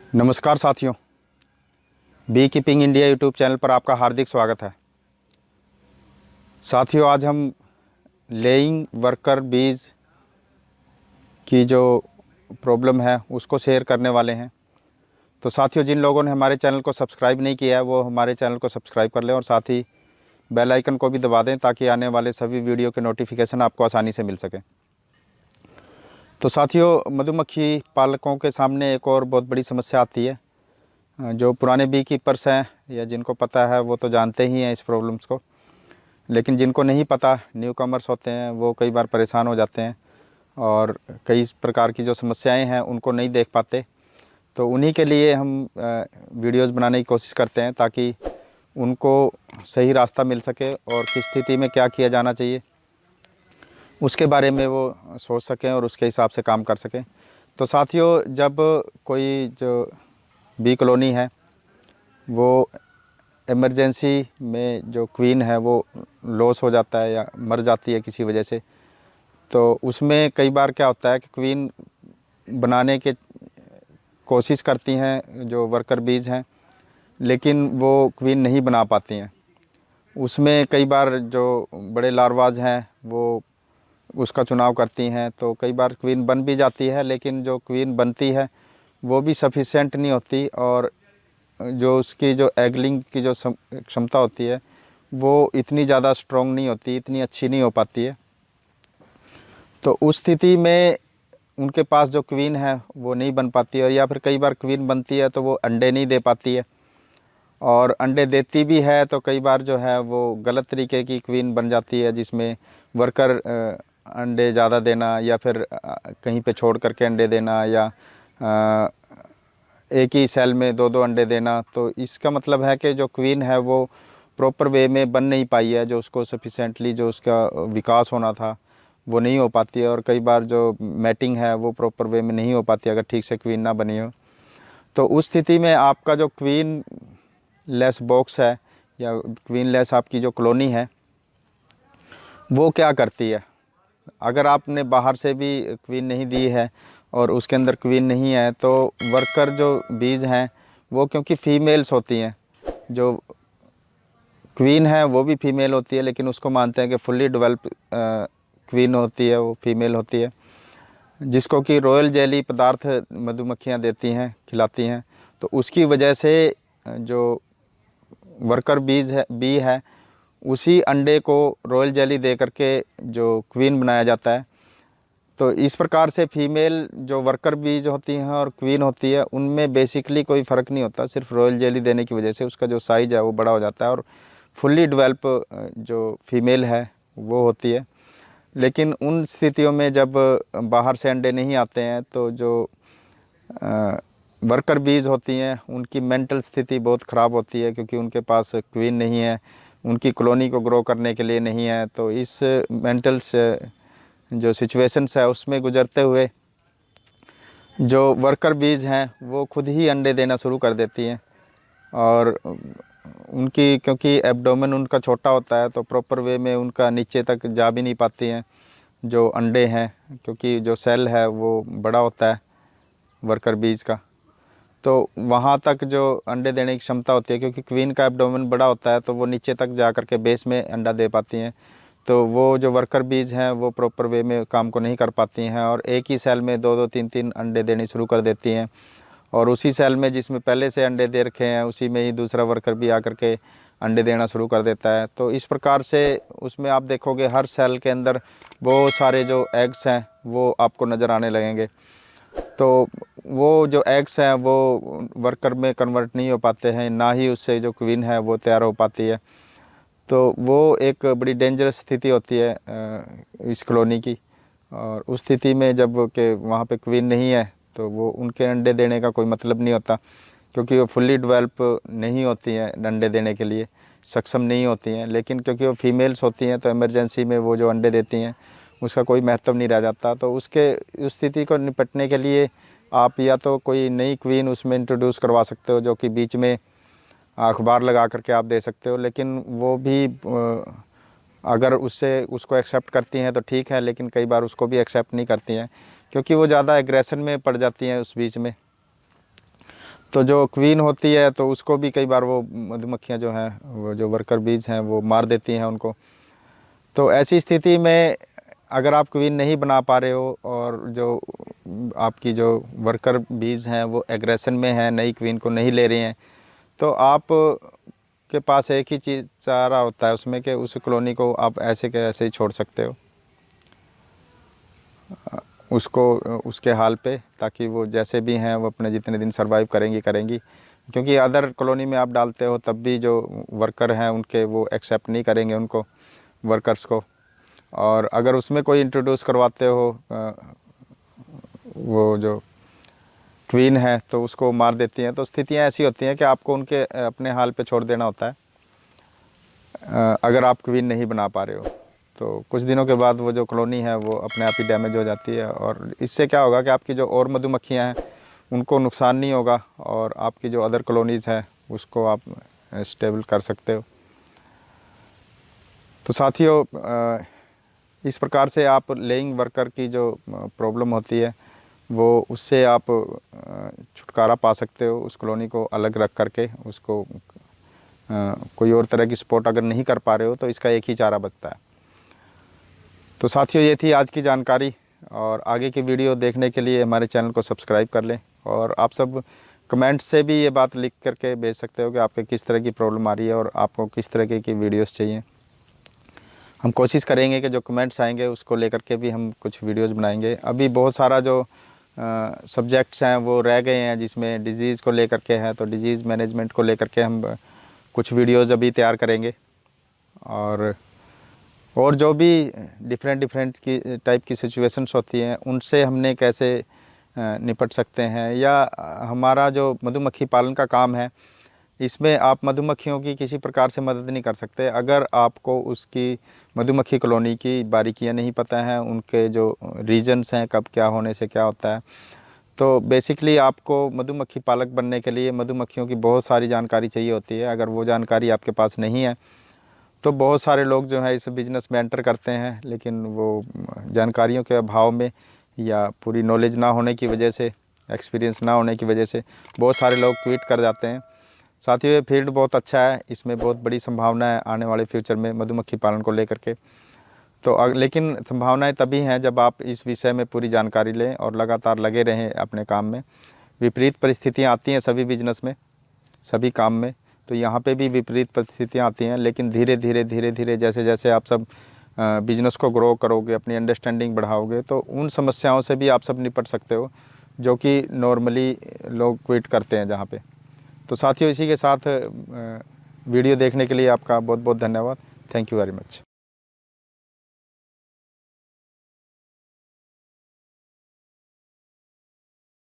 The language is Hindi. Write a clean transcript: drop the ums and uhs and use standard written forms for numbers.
नमस्कार साथियों, be keeping India YouTube channel पर आपका हार्दिक स्वागत है। साथियों, आज हम लेइंग वर्कर बीज की जो प्रॉब्लम है उसको शेयर करने वाले हैं। तो साथियों, जिन लोगों ने हमारे चैनल को सब्सक्राइब नहीं किया है वो हमारे चैनल को सब्सक्राइब कर लें और साथ ही बेल आइकन को भी दबा दें ताकि आने वाले सभी वीडियो के नोटिफिकेशन आपको आसानी से मिल सके। तो साथियों, मधुमक्खी पालकों के सामने एक और बहुत बड़ी समस्या आती है। जो पुराने बी कीपर्स हैं या जिनको पता है वो तो जानते ही हैं इस प्रॉब्लम्स को, लेकिन जिनको नहीं पता, न्यू कमर्स होते हैं, वो कई बार परेशान हो जाते हैं और कई प्रकार की जो समस्याएं हैं उनको नहीं देख पाते। तो उन्हीं के लिए हम वीडियोस बनाने की कोशिश करते हैं ताकि उनको सही रास्ता मिल सके और किस स्थिति में क्या किया जाना चाहिए उसके बारे में वो सोच सकें और उसके हिसाब से काम कर सकें। तो साथियों, जब कोई जो बी कॉलोनी है वो इमरजेंसी में जो क्वीन है वो लॉस हो जाता है या मर जाती है किसी वजह से, तो उसमें कई बार क्या होता है कि क्वीन बनाने के कोशिश करती हैं जो वर्कर बीज हैं, लेकिन वो क्वीन नहीं बना पाती हैं। उसमें कई बार जो बड़े लार्वाज हैं वो उसका चुनाव करती हैं, तो कई बार क्वीन बन भी जाती है, लेकिन जो क्वीन बनती है वो भी सफिशेंट नहीं होती और जो उसकी जो एगलिंग की जो क्षमता होती है वो इतनी ज़्यादा स्ट्रॉन्ग नहीं होती, इतनी अच्छी नहीं हो पाती है। तो उस स्थिति में उनके पास जो क्वीन है वो नहीं बन पाती है, और या फिर कई बार क्वीन बनती है तो वो अंडे नहीं दे पाती है, और अंडे देती भी है तो कई बार जो है वो गलत तरीके की क्वीन बन जाती है जिसमें वर्कर अंडे ज़्यादा देना या फिर कहीं पे छोड़ करके अंडे देना या एक ही सेल में दो दो अंडे देना। तो इसका मतलब है कि जो क्वीन है वो प्रॉपर वे में बन नहीं पाई है, जो उसको सफिशेंटली जो उसका विकास होना था वो नहीं हो पाती है, और कई बार जो मैटिंग है वो प्रॉपर वे में नहीं हो पाती अगर ठीक से क्वीन ना बनी हो। तो उस स्थिति में आपका जो क्वीन लेस बॉक्स है या क्वीन लेस आपकी जो कॉलोनी है वो क्या करती है। अगर आपने बाहर से भी क्वीन नहीं दी है और उसके अंदर क्वीन नहीं है, तो वर्कर जो बीज हैं वो, क्योंकि फीमेल्स होती हैं, जो क्वीन है वो भी फीमेल होती है, लेकिन उसको मानते हैं कि फुल्ली डेवलप क्वीन होती है, वो फीमेल होती है, जिसको कि रॉयल जेली पदार्थ मधुमक्खियाँ देती हैं, खिलाती हैं। तो उसकी वजह से जो वर्कर बी है उसी अंडे को रॉयल जेली दे करके जो क्वीन बनाया जाता है। तो इस प्रकार से फीमेल जो वर्कर बीज होती हैं और क्वीन होती है उनमें बेसिकली कोई फ़र्क नहीं होता, सिर्फ रॉयल जेली देने की वजह से उसका जो साइज़ है वो बड़ा हो जाता है और फुल्ली डेवलप जो फीमेल है वो होती है। लेकिन उन स्थितियों में जब बाहर से अंडे नहीं आते हैं तो जो वर्कर बीज होती हैं उनकी मेंटल स्थिति बहुत ख़राब होती है, क्योंकि उनके पास क्वीन नहीं है, उनकी कॉलोनी को ग्रो करने के लिए नहीं है। तो इस मेंटल जो सिचुएशंस है उसमें गुजरते हुए जो वर्कर बीज हैं वो खुद ही अंडे देना शुरू कर देती हैं, और उनकी क्योंकि एब्डोमेन उनका छोटा होता है तो प्रॉपर वे में उनका नीचे तक जा भी नहीं पाती हैं जो अंडे हैं, क्योंकि जो सेल है वो बड़ा होता है वर्कर बीज का। तो वहाँ तक जो अंडे देने की क्षमता होती है, क्योंकि क्वीन का एब्डोमेन बड़ा होता है तो वो नीचे तक जा कर के बेस में अंडा दे पाती हैं। तो वो जो वर्कर बीज हैं वो प्रॉपर वे में काम को नहीं कर पाती हैं और एक ही सेल में दो दो तीन तीन अंडे देने शुरू कर देती हैं, और उसी सेल में जिसमें पहले से अंडे दे रखे हैं उसी में ही दूसरा वर्कर भी आकर के अंडे देना शुरू कर देता है। तो इस प्रकार से उसमें आप देखोगे हर सेल के अंदर बहुत सारे जो एग्स हैं वो आपको नज़र आने लगेंगे। तो वो जो एग्स हैं वो वर्कर में कन्वर्ट नहीं हो पाते हैं, ना ही उससे जो क्वीन है वो तैयार हो पाती है। तो वो एक बड़ी डेंजरस स्थिति होती है इस कॉलोनी की, और उस स्थिति में जब के वहाँ पे क्वीन नहीं है तो वो उनके अंडे देने का कोई मतलब नहीं होता, क्योंकि वो फुल्ली डेवलप नहीं होती हैं, अंडे देने के लिए सक्षम नहीं होती हैं। लेकिन क्योंकि वो फीमेल्स होती हैं तो इमरजेंसी में वो जो अंडे देती हैं उसका कोई महत्व नहीं रह जाता। तो उसके उस स्थिति को निपटने के लिए आप या तो कोई नई क्वीन उसमें इंट्रोड्यूस करवा सकते हो, जो कि बीच में अखबार लगा करके आप दे सकते हो, लेकिन वो भी अगर उसको एक्सेप्ट करती हैं तो ठीक है, लेकिन कई बार उसको भी एक्सेप्ट नहीं करती हैं क्योंकि वो ज़्यादा एग्रेशन में पड़ जाती हैं उस बीच में। तो जो क्वीन होती है तो उसको भी कई बार वो मधुमक्खियाँ जो हैं, वो जो वर्कर बीज हैं वो मार देती हैं उनको। तो ऐसी स्थिति में अगर आप क्वीन नहीं बना पा रहे हो और जो आपकी जो वर्कर बीज हैं वो एग्रेशन में हैं, नई क्वीन को नहीं ले रहे हैं, तो आप के पास एक ही चीज़ चारा होता है उसमें कि उस कॉलोनी को आप ऐसे के ऐसे ही छोड़ सकते हो उसको उसके हाल पे, ताकि वो जैसे भी हैं वो अपने जितने दिन सरवाइव करेंगी। क्योंकि अदर कॉलोनी में आप डालते हो तब भी जो वर्कर हैं उनके वो एक्सेप्ट नहीं करेंगे उनको, वर्कर्स को। और अगर उसमें कोई इंट्रोड्यूस करवाते हो वो जो क्वीन है तो उसको मार देती हैं। तो स्थितियाँ ऐसी होती हैं कि आपको उनके अपने हाल पे छोड़ देना होता है अगर आप क्वीन नहीं बना पा रहे हो। तो कुछ दिनों के बाद वो जो कॉलोनी है वो अपने आप ही डैमेज हो जाती है, और इससे क्या होगा कि आपकी जो और मधुमक्खियाँ हैं उनको नुकसान नहीं होगा, और आपकी जो अदर कॉलोनीज़ है उसको आप स्टेबल कर सकते हो। तो साथियों, इस प्रकार से आप लेइंग वर्कर की जो प्रॉब्लम होती है वो उससे आप छुटकारा पा सकते हो। उस कॉलोनी को अलग रख करके उसको कोई और तरह की सपोर्ट अगर नहीं कर पा रहे हो तो इसका एक ही चारा बचता है। तो साथियों, ये थी आज की जानकारी, और आगे की वीडियो देखने के लिए हमारे चैनल को सब्सक्राइब कर लें। और आप सब कमेंट से भी ये बात लिख करके भेज सकते हो कि आपके किस तरह की प्रॉब्लम आ रही है और आपको किस तरह की वीडियोस चाहिए। हम कोशिश करेंगे कि जो कमेंट्स आएंगे उसको लेकर के भी हम कुछ वीडियोस बनाएंगे। अभी बहुत सारा जो सब्जेक्ट्स हैं वो रह गए हैं जिसमें डिज़ीज़ को लेकर के है, तो डिज़ीज़ मैनेजमेंट को लेकर के हम कुछ वीडियोस अभी तैयार करेंगे। और जो भी डिफरेंट की टाइप की सिचुएशंस होती हैं उनसे हमने कैसे निपट सकते हैं, या हमारा जो मधुमक्खी पालन का काम है इसमें आप मधुमक्खियों की किसी प्रकार से मदद नहीं कर सकते अगर आपको उसकी मधुमक्खी कॉलोनी की बारीकियां नहीं पता हैं, उनके जो रीजन्स हैं, कब क्या होने से क्या होता है। तो बेसिकली आपको मधुमक्खी पालक बनने के लिए मधुमक्खियों की बहुत सारी जानकारी चाहिए होती है। अगर वो जानकारी आपके पास नहीं है तो बहुत सारे लोग जो है इस बिज़नेस में एंटर करते हैं, लेकिन वो जानकारियों के अभाव में या पूरी नॉलेज ना होने की वजह से, एक्सपीरियंस ना होने की वजह से बहुत सारे लोग क्विट कर जाते हैं। साथियों, ये फील्ड बहुत अच्छा है, इसमें बहुत बड़ी संभावना है आने वाले फ्यूचर में मधुमक्खी पालन को लेकर के। तो लेकिन संभावनाएं तभी हैं जब आप इस विषय में पूरी जानकारी लें और लगातार लगे रहें अपने काम में। विपरीत परिस्थितियां आती हैं सभी बिजनेस में, सभी काम में, तो यहाँ पे भी विपरीत परिस्थितियाँ आती हैं। लेकिन धीरे धीरे जैसे जैसे आप सब बिज़नेस को ग्रो करोगे, अपनी अंडरस्टैंडिंग बढ़ाओगे, तो उन समस्याओं से भी आप सब निपट सकते हो जो कि नॉर्मली लोग क्विट करते हैं जहाँ पे। तो साथियों, इसी के साथ वीडियो देखने के लिए आपका बहुत बहुत धन्यवाद। Thank you very much.